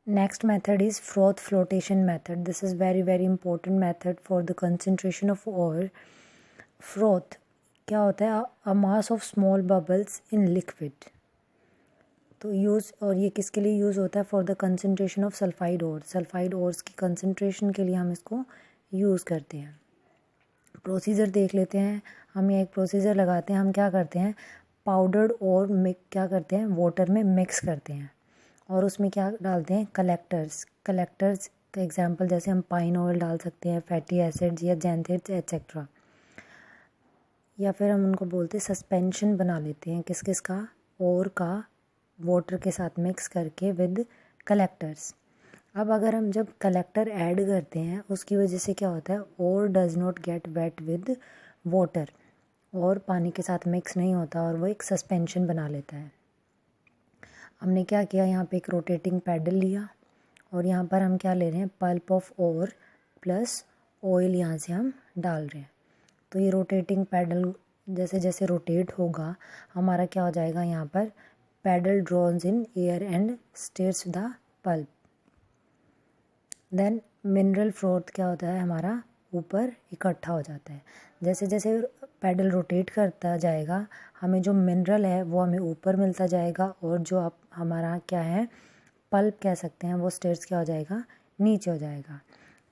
Next method is froth flotation method. This is very important method for the concentration of ore. Froth क्या होता है? A mass of small bubbles in liquid. तो use, और ये किसके लिए use होता है? For the concentration of sulphide ore. Sulphide ores की कंसनट्रेशन के लिए हम इसको यूज़ करते हैं। प्रोसीजर देख लेते हैं। हम ये एक प्रोसीजर लगाते हैं। हम क्या करते हैं? पाउडर्ड और क्या करते हैं? वाटर में मिक्स करते हैं और उसमें क्या डालते हैं? कलेक्टर्स का एग्जांपल जैसे हम पाइन ऑयल डाल सकते हैं, फैटी एसिड्स या जैंथेट्स एट्सेट्रा, या फिर हम उनको बोलते हैं सस्पेंशन बना लेते हैं किस किस का? और का वाटर के साथ मिक्स करके विद कलेक्टर्स। अब अगर हम जब कलेक्टर ऐड करते हैं उसकी वजह से क्या होता है? और does not get wet with water, और पानी के साथ मिक्स नहीं होता और वो एक सस्पेंशन बना लेता है। हमने क्या किया? यहाँ पे एक रोटेटिंग पैडल लिया और यहाँ पर हम क्या ले रहे हैं? Pulp of ore plus oil यहाँ से हम डाल रहे हैं। तो ये रोटेटिंग पैडल जैसे जैसे रोटेट होगा हमारा क्या हो जाएगा? यहाँ पर paddle draws in air and stirs the pulp. Then mineral froth क्या होता है? हमारा ऊपर इकट्ठा हो जाता है। जैसे जैसे पैडल रोटेट करता जाएगा हमें जो मिनरल है वो हमें ऊपर मिलता जाएगा, और जो आप हमारा क्या है? पल्प कह सकते हैं, वो स्टेयर्स क्या हो जाएगा? नीचे हो जाएगा।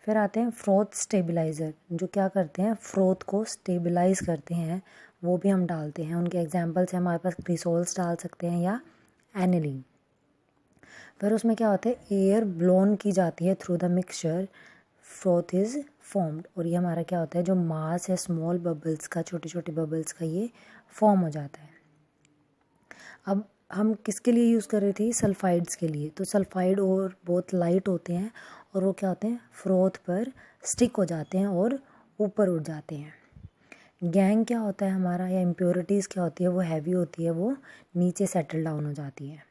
फिर आते हैं फ्रोथ स्टेबलाइज़र, जो क्या करते हैं? फ्रोथ को स्टेबलाइज करते हैं, वो भी हम डालते हैं। उनके एग्जांपल्स हैं हमारे पास, क्रिसोल्स डाल सकते हैं या एनिलीन। फिर उसमें क्या होता है? एयर ब्लोन की जाती है through the mixture, froth is formed. और ये हमारा क्या होता है? जो मास है स्मॉल बबल्स का, छोटे छोटे बबल्स का, ये फॉर्म हो जाता है। अब हम किसके लिए यूज़ कर रही थी? सल्फाइड्स के लिए। तो सल्फाइड और बहुत लाइट होते हैं और वो क्या होते हैं? फ्रोथ पर स्टिक हो जाते हैं और ऊपर उड़ जाते हैं। गैंग क्या होता है हमारा, या इम्प्योरिटीज़ क्या होती है? वो हैवी होती है, वो नीचे सेटल डाउन हो जाती है।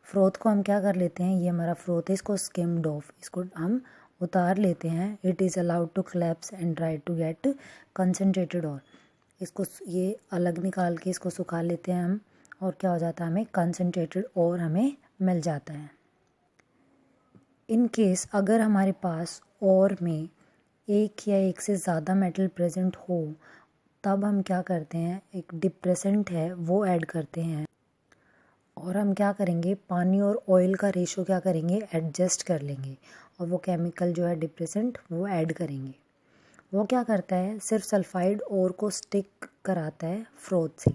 फ्रोथ को हम क्या कर लेते हैं? ये हमारा फ्रोथ है, इसको स्किम्ड ऑफ, इसको हम उतार लेते हैं। It is allowed to collapse and dry to get concentrated ore, इसको ये अलग निकाल के इसको सुखा लेते हैं हम, और क्या हो जाता है? हमें कंसनट्रेटेड और हमें मिल जाता है। इन केस अगर हमारे पास और में एक या एक से ज़्यादा मेटल प्रेजेंट हो तब हम क्या करते हैं? एक डिप्रेसेंट है वो ऐड करते हैं, और हम क्या करेंगे? पानी और ऑयल का रेशो क्या करेंगे? एडजस्ट कर लेंगे, और वो केमिकल जो है डिप्रेसेंट वो ऐड करेंगे। वो क्या करता है? सिर्फ सल्फाइड और को स्टिक कराता है फ्रोथ से।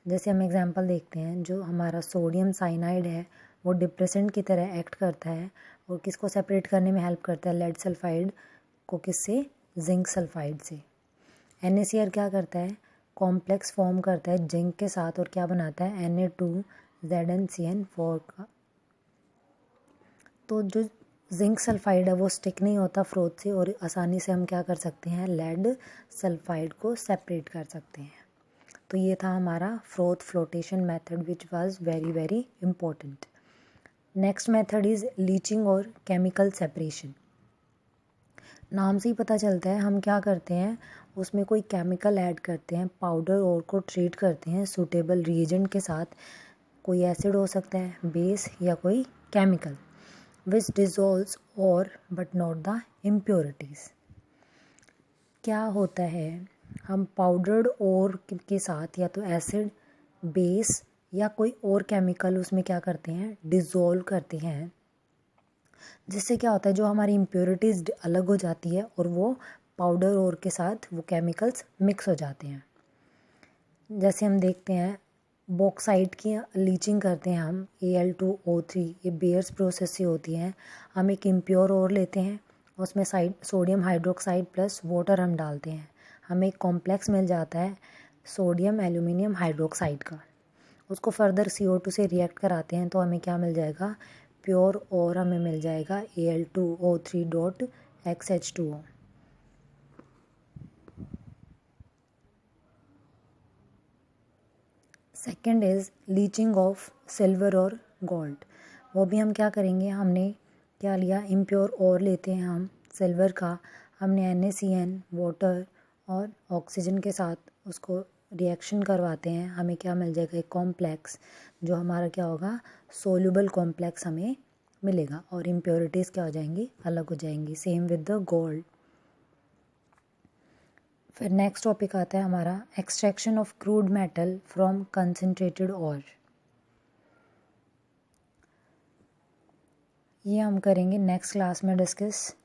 जैसे हम एग्जांपल देखते हैं, जो हमारा सोडियम साइनाइड है वो डिप्रेसेंट की तरह एक्ट करता है और किसको सेपरेट करने में हेल्प करता है? लेड सल्फाइड को किससे? जिंक सल्फाइड से। NaCl क्या करता है? कॉम्प्लेक्स फॉर्म करता है जिंक के साथ, और क्या बनाता है? Na2ZnCN4 का। तो जो जिंक सल्फाइड है वो स्टिक नहीं होता फ्रोथ से, और आसानी से हम क्या कर सकते हैं? लेड सल्फाइड को सेपरेट कर सकते हैं। तो ये था हमारा froth flotation method which was very important. Next method is leaching और केमिकल सेपरेशन। नाम से ही पता चलता है हम क्या करते हैं? उसमें कोई केमिकल ऐड करते हैं, पाउडर और को ट्रीट करते हैं सूटेबल रिएजेंट के साथ। कोई एसिड हो सकता है, बेस, या कोई केमिकल विच डिजोल्व्स और बट नॉट द इम्प्योरिटीज़। क्या होता है? हम पाउडर्ड और के साथ या तो एसिड, बेस या कोई और केमिकल उसमें क्या करते हैं? डिज़ोल्व करते हैं, जिससे क्या होता है? जो हमारी इम्प्योरिटीज़ अलग हो जाती है और वो पाउडर और के साथ वो केमिकल्स मिक्स हो जाते हैं। जैसे हम देखते हैं बॉक्साइट की लीचिंग करते हैं हम, Al2O3, ये बेयर्स प्रोसेस से होती है। हम एक इम्प्योर और लेते हैं, उसमें सोडियम हाइड्रोक्साइड प्लस वाटर हम डालते हैं, हमें एक कॉम्प्लेक्स मिल जाता है सोडियम एल्यूमिनियम हाइड्रोक्साइड का। उसको फर्दर CO2 से रिएक्ट कराते हैं तो हमें क्या मिल जाएगा? प्योर और हमें मिल जाएगा Al2O3.XH2O। Second is leaching of silver और गोल्ड। वो भी हम क्या करेंगे? हमने क्या लिया? इम्प्योर और लेते हैं हम सिल्वर का, हमने NaCN वाटर और ऑक्सीजन के साथ उसको रिएक्शन करवाते हैं, हमें क्या मिल जाएगा? एक कॉम्प्लेक्स, जो हमारा क्या होगा? सोल्यूबल कॉम्प्लेक्स हमें मिलेगा और इम्प्योरिटीज़ क्या हो जाएंगी, अलग हो जाएंगी। Same with the gold. फिर नेक्स्ट टॉपिक आता है हमारा extraction of crude metal from concentrated or. ये हम करेंगे नेक्स्ट क्लास में डिस्कस।